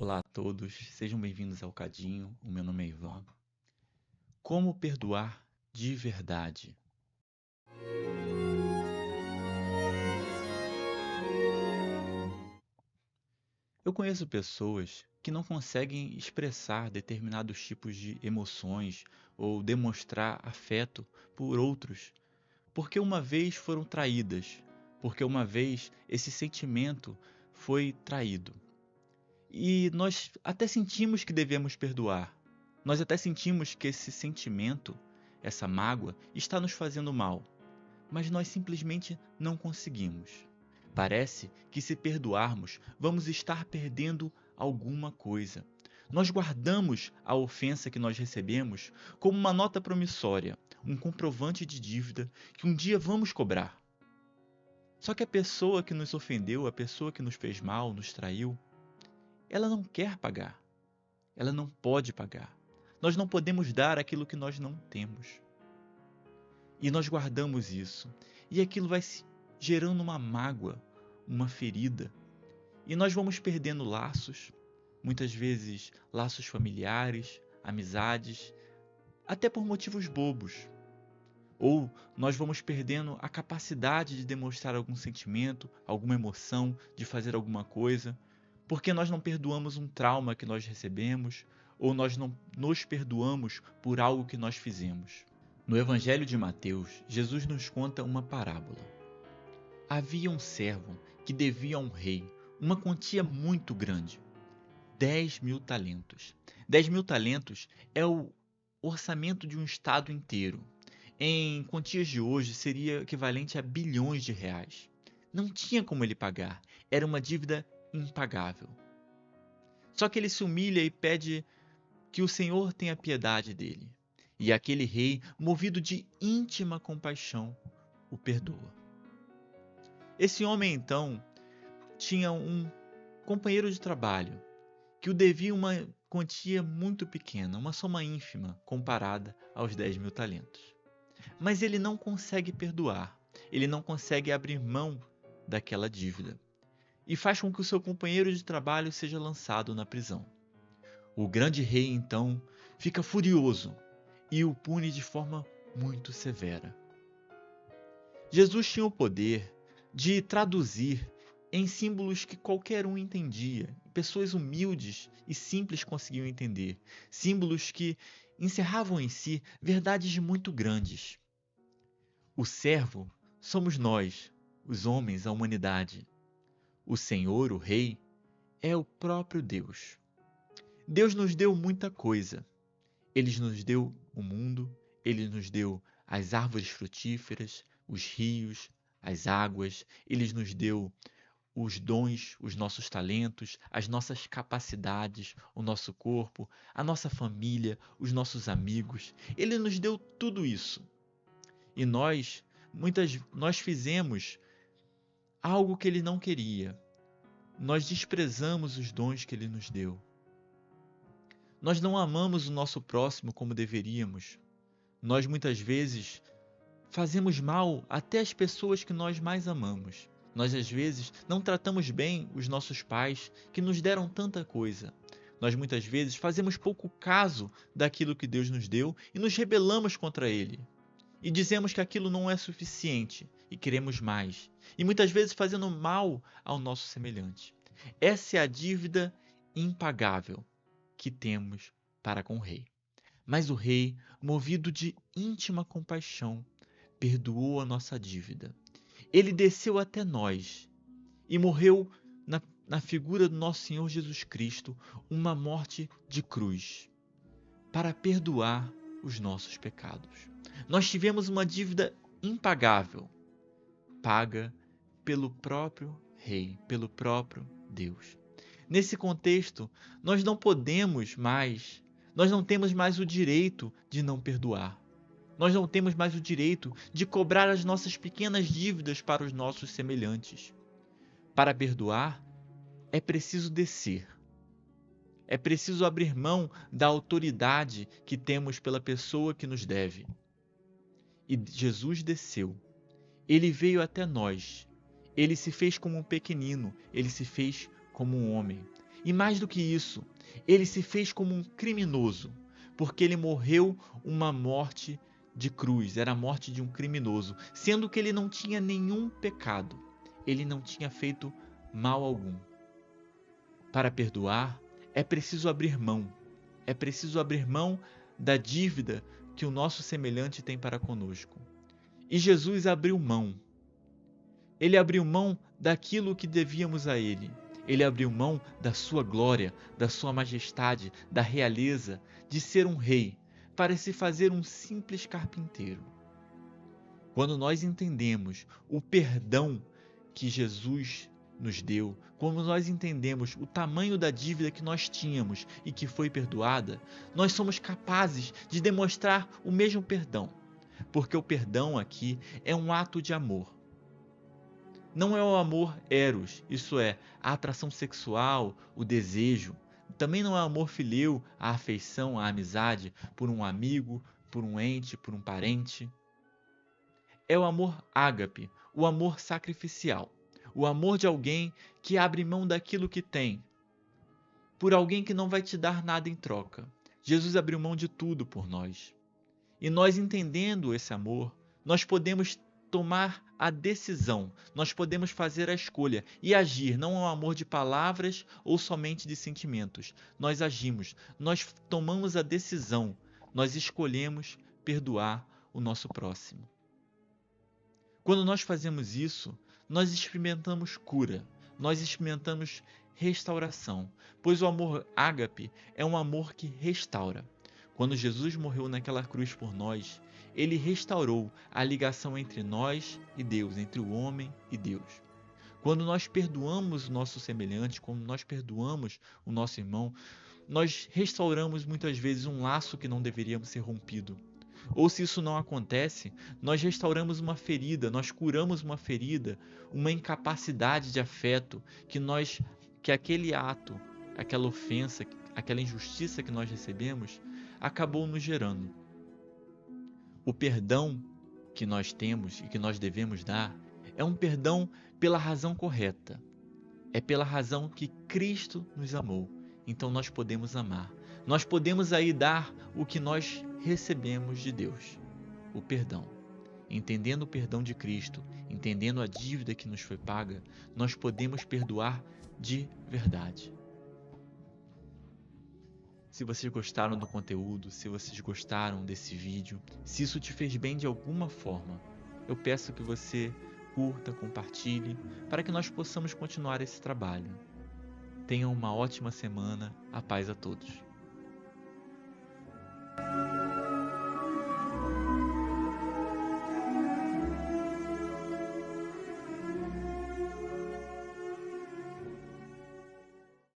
Olá a todos, sejam bem-vindos ao Cadinho. O meu nome é Ivan. Como perdoar de verdade? Eu conheço pessoas que não conseguem expressar determinados tipos de emoções ou demonstrar afeto por outros, porque uma vez foram traídas, porque uma vez esse sentimento foi traído. E nós até sentimos que devemos perdoar. Nós até sentimos que esse sentimento, essa mágoa, está nos fazendo mal. Mas nós simplesmente não conseguimos. Parece que se perdoarmos, vamos estar perdendo alguma coisa. Nós guardamos a ofensa que nós recebemos como uma nota promissória, um comprovante de dívida que um dia vamos cobrar. Só que a pessoa que nos ofendeu, a pessoa que nos fez mal, nos traiu, ela não quer pagar. Ela não pode pagar. Nós não podemos dar aquilo que nós não temos. E nós guardamos isso. E aquilo vai se gerando uma mágoa, uma ferida. E nós vamos perdendo laços, muitas vezes laços familiares, amizades, até por motivos bobos. Ou nós vamos perdendo a capacidade de demonstrar algum sentimento, alguma emoção, de fazer alguma coisa, porque nós não perdoamos um trauma que nós recebemos, ou nós não nos perdoamos por algo que nós fizemos. No Evangelho de Mateus, Jesus nos conta uma parábola. Havia um servo que devia a um rei uma quantia muito grande, 10.000 talentos. 10.000 talentos é o orçamento de um estado inteiro. Em quantias de hoje seria equivalente a bilhões de reais. Não tinha como ele pagar, era uma dívida impagável. Só que ele se humilha e pede que o Senhor tenha piedade dele. E aquele rei, movido de íntima compaixão, o perdoa. Esse homem, então, tinha um companheiro de trabalho que o devia uma quantia muito pequena, uma soma ínfima comparada aos 10.000 talentos. Mas ele não consegue perdoar, ele não consegue abrir mão daquela dívida e faz com que o seu companheiro de trabalho seja lançado na prisão. O grande rei, então, fica furioso e o pune de forma muito severa. Jesus tinha o poder de traduzir em símbolos que qualquer um entendia, pessoas humildes e simples conseguiam entender, símbolos que encerravam em si verdades muito grandes. O servo somos nós, os homens, a humanidade. O Senhor, o Rei, é o próprio Deus. Deus nos deu muita coisa. Ele nos deu o mundo, ele nos deu as árvores frutíferas, os rios, as águas, ele nos deu os dons, os nossos talentos, as nossas capacidades, o nosso corpo, a nossa família, os nossos amigos. Ele nos deu tudo isso. E nós fizemos algo que ele não queria. Nós desprezamos os dons que ele nos deu. Nós não amamos o nosso próximo como deveríamos. Nós muitas vezes fazemos mal até às pessoas que nós mais amamos. Nós às vezes não tratamos bem os nossos pais que nos deram tanta coisa. Nós muitas vezes fazemos pouco caso daquilo que Deus nos deu e nos rebelamos contra ele. E dizemos que aquilo não é suficiente e queremos mais. E muitas vezes fazendo mal ao nosso semelhante. Essa é a dívida impagável que temos para com o rei. Mas o rei, movido de íntima compaixão, perdoou a nossa dívida. Ele desceu até nós e morreu na figura do nosso Senhor Jesus Cristo, uma morte de cruz, para perdoar os nossos pecados. Nós tivemos uma dívida impagável, paga pelo próprio Rei, pelo próprio Deus. Nesse contexto, nós não temos mais o direito de não perdoar. Nós não temos mais o direito de cobrar as nossas pequenas dívidas para os nossos semelhantes. Para perdoar, é preciso descer. É preciso abrir mão da autoridade que temos pela pessoa que nos deve. E Jesus desceu. Ele veio até nós. Ele se fez como um pequenino. Ele se fez como um homem. E mais do que isso, ele se fez como um criminoso, porque ele morreu uma morte de cruz, era a morte de um criminoso, sendo que ele não tinha nenhum pecado, ele não tinha feito mal algum. Para perdoar, é preciso abrir mão, é preciso abrir mão da dívida que o nosso semelhante tem para conosco. E Jesus abriu mão. Ele abriu mão daquilo que devíamos a ele. Ele abriu mão da sua glória, da sua majestade, da realeza, de ser um rei, para se fazer um simples carpinteiro. Quando nós entendemos o perdão que Jesus nos deu, quando nós entendemos o tamanho da dívida que nós tínhamos e que foi perdoada, nós somos capazes de demonstrar o mesmo perdão, porque o perdão aqui é um ato de amor. Não é o amor eros, isso é, a atração sexual, o desejo. Também não é o amor fileu, a afeição, a amizade por um amigo, por um ente, por um parente. É o amor ágape, o amor sacrificial. O amor de alguém que abre mão daquilo que tem, por alguém que não vai te dar nada em troca. Jesus abriu mão de tudo por nós. E nós entendendo esse amor, nós podemos tomar a decisão, nós podemos fazer a escolha e agir, não é um amor de palavras ou somente de sentimentos. Nós agimos, nós tomamos a decisão, nós escolhemos perdoar o nosso próximo. Quando nós fazemos isso, nós experimentamos cura, nós experimentamos restauração, pois o amor ágape é um amor que restaura. Quando Jesus morreu naquela cruz por nós, ele restaurou a ligação entre nós e Deus, entre o homem e Deus. Quando nós perdoamos o nosso semelhante, quando nós perdoamos o nosso irmão, nós restauramos muitas vezes um laço que não deveria ser rompido. Ou se isso não acontece, nós restauramos uma ferida, nós curamos uma ferida, uma incapacidade de afeto que aquele ato, aquela ofensa, aquela injustiça que nós recebemos, acabou nos gerando. O perdão que nós temos e que nós devemos dar é um perdão pela razão correta. É pela razão que Cristo nos amou. Então nós podemos amar. Nós podemos aí dar o que nós recebemos de Deus, o perdão. Entendendo o perdão de Cristo, entendendo a dívida que nos foi paga, nós podemos perdoar de verdade. Se vocês gostaram do conteúdo, se vocês gostaram desse vídeo, se isso te fez bem de alguma forma, eu peço que você curta, compartilhe, para que nós possamos continuar esse trabalho. Tenham uma ótima semana, a paz a todos.